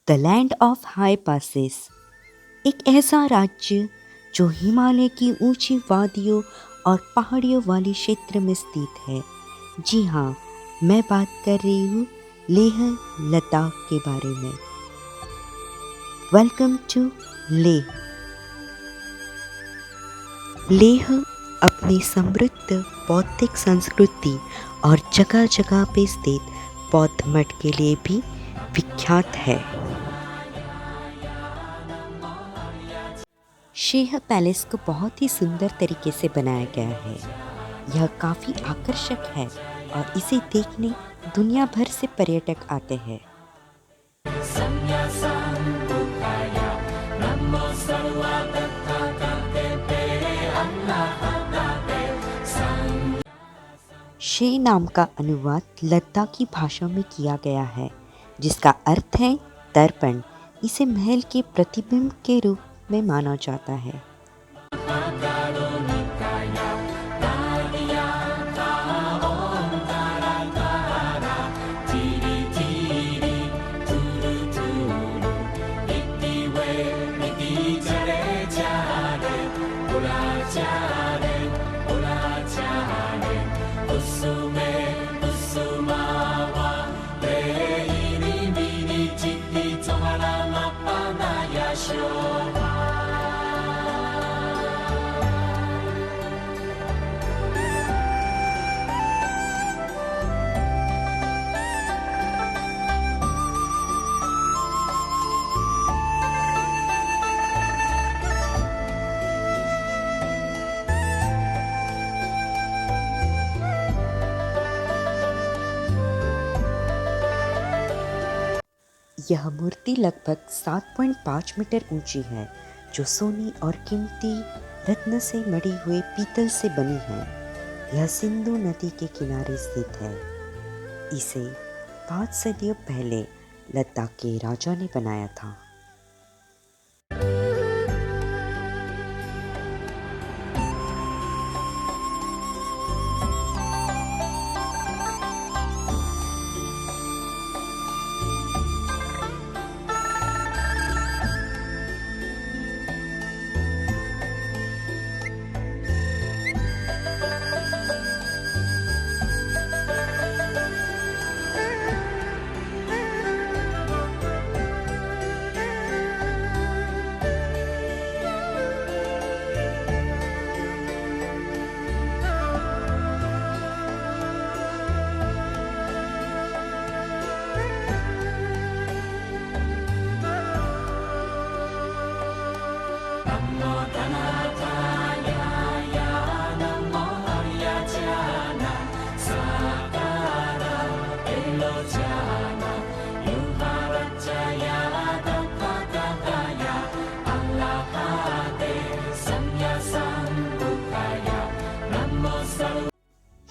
The land of high passes, एक ऐसा राज्य जो हिमालय की ऊंची वादियों और पहाड़ियों वाले क्षेत्र में स्थित है। जी हाँ, मैं बात कर रही हूँ लेह लद्दाख के बारे में। Welcome to Leh. लेह अपनी समृद्ध बौद्धिक संस्कृति और जगह जगह पे स्थित बौद्ध मठ के लिए भी विख्यात है। शेह पैलेस को बहुत ही सुंदर तरीके से बनाया गया है। यह काफ़ी आकर्षक है और इसे देखने दुनिया भर से पर्यटक आते हैं। शे नाम का अनुवाद लद्दाखी भाषा में किया गया है, जिसका अर्थ है दर्पण। इसे महल के प्रतिबिंब के रूप में माना जाता है। यह मूर्ति लगभग 7.5 मीटर ऊंची है, जो सोने और कीमती रत्न से मढ़ी हुए पीतल से बनी है। यह सिंधु नदी के किनारे स्थित है। इसे 5 सदियों पहले लद्दाख के राजा ने बनाया था।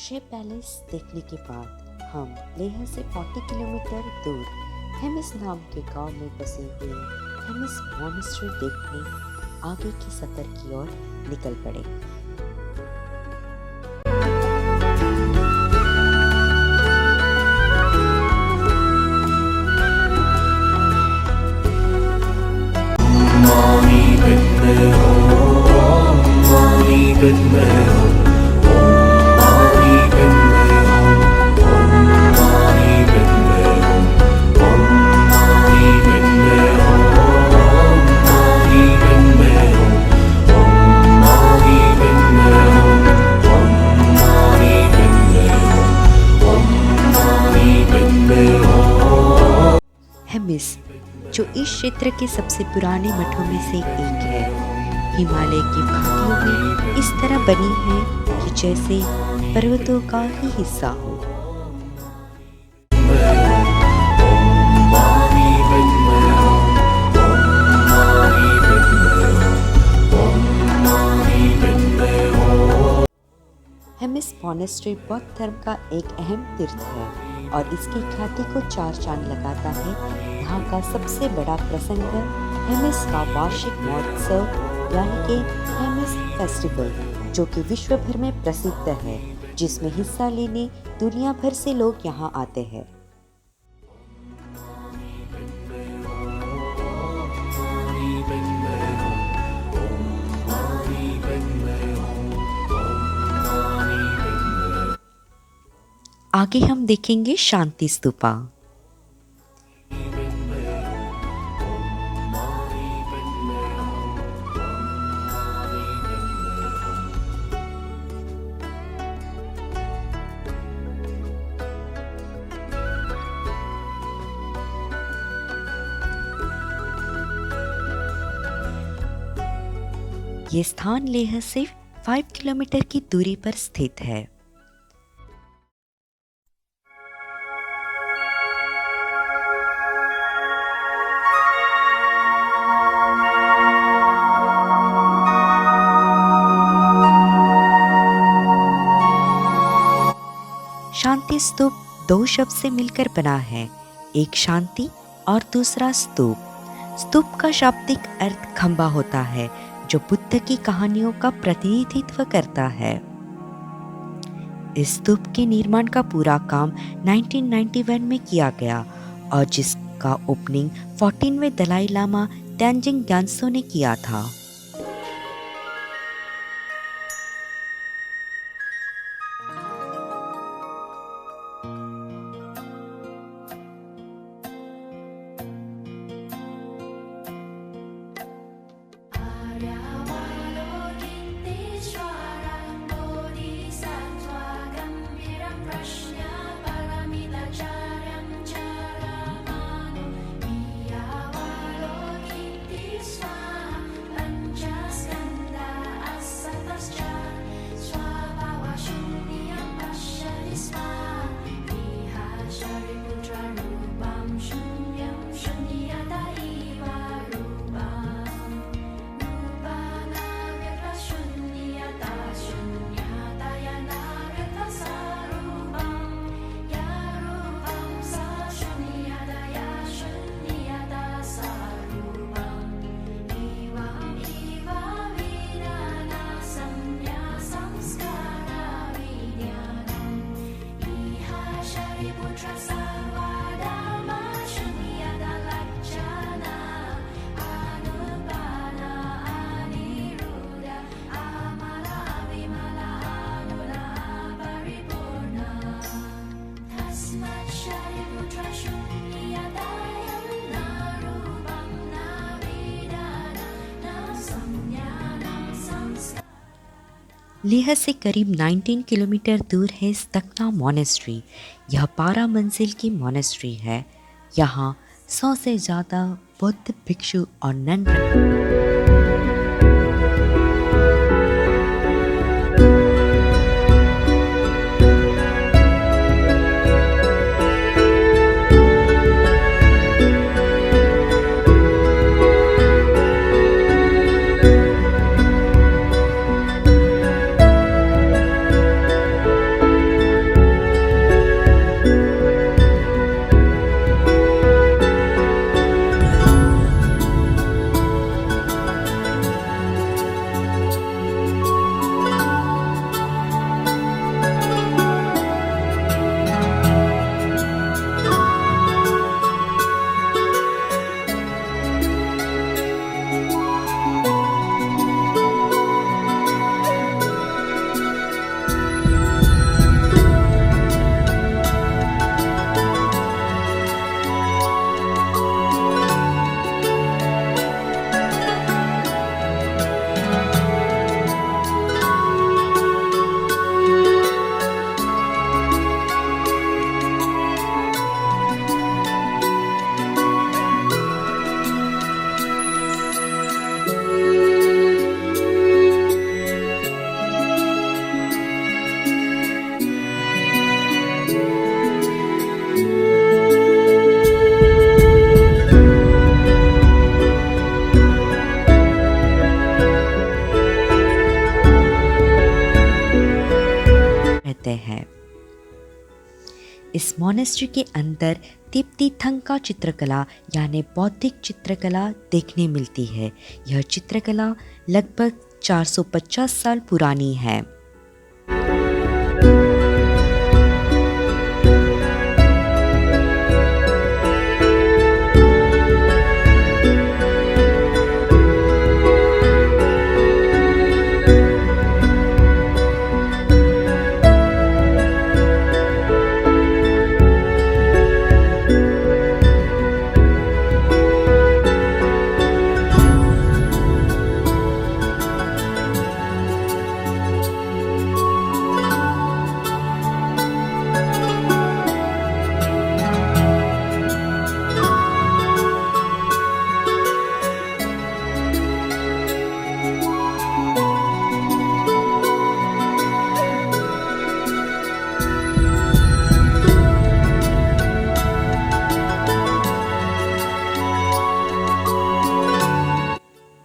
शे पैलेस देखने के बाद हम लेह से 40 किलोमीटर दूर हेमिस नाम के गांव में बसे हुए हेमिस मॉनेस्ट्री देखने आगे के सफर की ओर निकल पड़े। हेमिस, जो इस क्षेत्र के सबसे पुराने मठों में से एक है, हिमालय की घाटियों में इस तरह बनी है कि जैसे पर्वतों का ही हिस्सा हो। हेमिस मॉनेस्ट्री बौद्ध धर्म का एक अहम तीर्थ है और इसकी ख्याति को 4 चांद लगाता है। यहाँ का सबसे बड़ा प्रसंग हेमिस का वार्षिक महोत्सव यानी कि हेमिस फेस्टिवल, जो कि विश्व भर में प्रसिद्ध है, जिसमें हिस्सा लेने दुनिया भर से लोग यहाँ आते हैं। आगे हम देखेंगे शांति स्तूपा। ये स्थान लेह से 5 किलोमीटर की दूरी पर स्थित है। शांति स्तूप 2 शब्द से मिलकर बना है, एक शांति और दूसरा स्तूप। स्तूप का शाब्दिक अर्थ खंबा होता है जो बुद्ध की कहानियों का प्रतिनिधित्व करता है। इस स्तूप के निर्माण का पूरा काम 1991 में किया गया और जिसका ओपनिंग 14वें दलाई लामा तेंजिंग ग्याल्त्सो ने किया था। लेह से करीब 19 किलोमीटर दूर है स्तक्ना मॉनेस्ट्री। यह 12 मंजिल की मॉनेस्ट्री है। यहाँ 100 से ज़्यादा बौद्ध भिक्षु और नन हैं। इस मॉनेस्ट्री के अंदर तिप्तिथंका चित्रकला यानी बौद्धिक चित्रकला देखने मिलती है। यह चित्रकला लगभग 450 साल पुरानी है।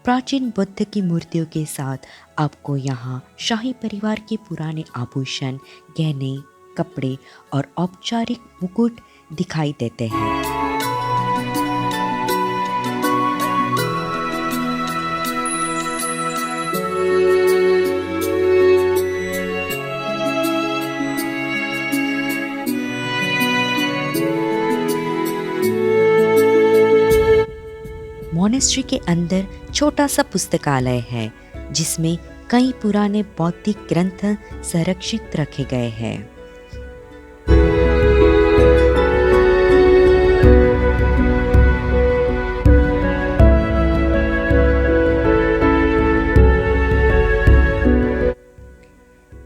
प्राचीन बुद्ध की मूर्तियों के साथ आपको यहाँ शाही परिवार के पुराने आभूषण, गहने, कपड़े और औपचारिक मुकुट दिखाई देते हैं। मोनेस्ट्री के अंदर छोटा सा पुस्तकालय है जिसमें कई पुराने बौद्धिक ग्रंथ संरक्षित रखे गए हैं।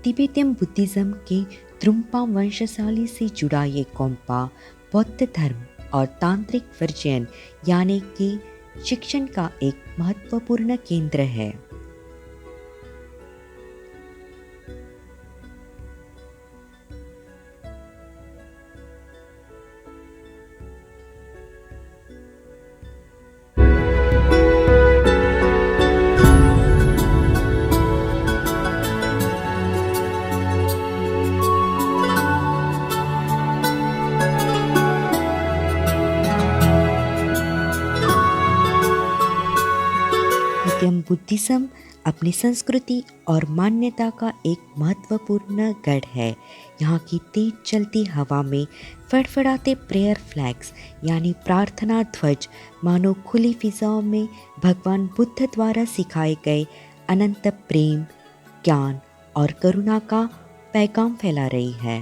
तिबेतियन बुद्धिज्म के द्रुम्पा वंशशाली से जुड़ा ये गोम्पा बौद्ध धर्म और तांत्रिक वर्जन यानी कि शिक्षण का एक महत्वपूर्ण केंद्र है। तिबेतियन बुद्धिज्म अपनी संस्कृति और मान्यता का एक महत्वपूर्ण गढ़ है। यहाँ की तेज चलती हवा में फड़फड़ाते प्रेयर फ्लैग्स यानी प्रार्थना ध्वज मानो खुली फिजाओं में भगवान बुद्ध द्वारा सिखाए गए अनंत प्रेम, ज्ञान और करुणा का पैगाम फैला रही है।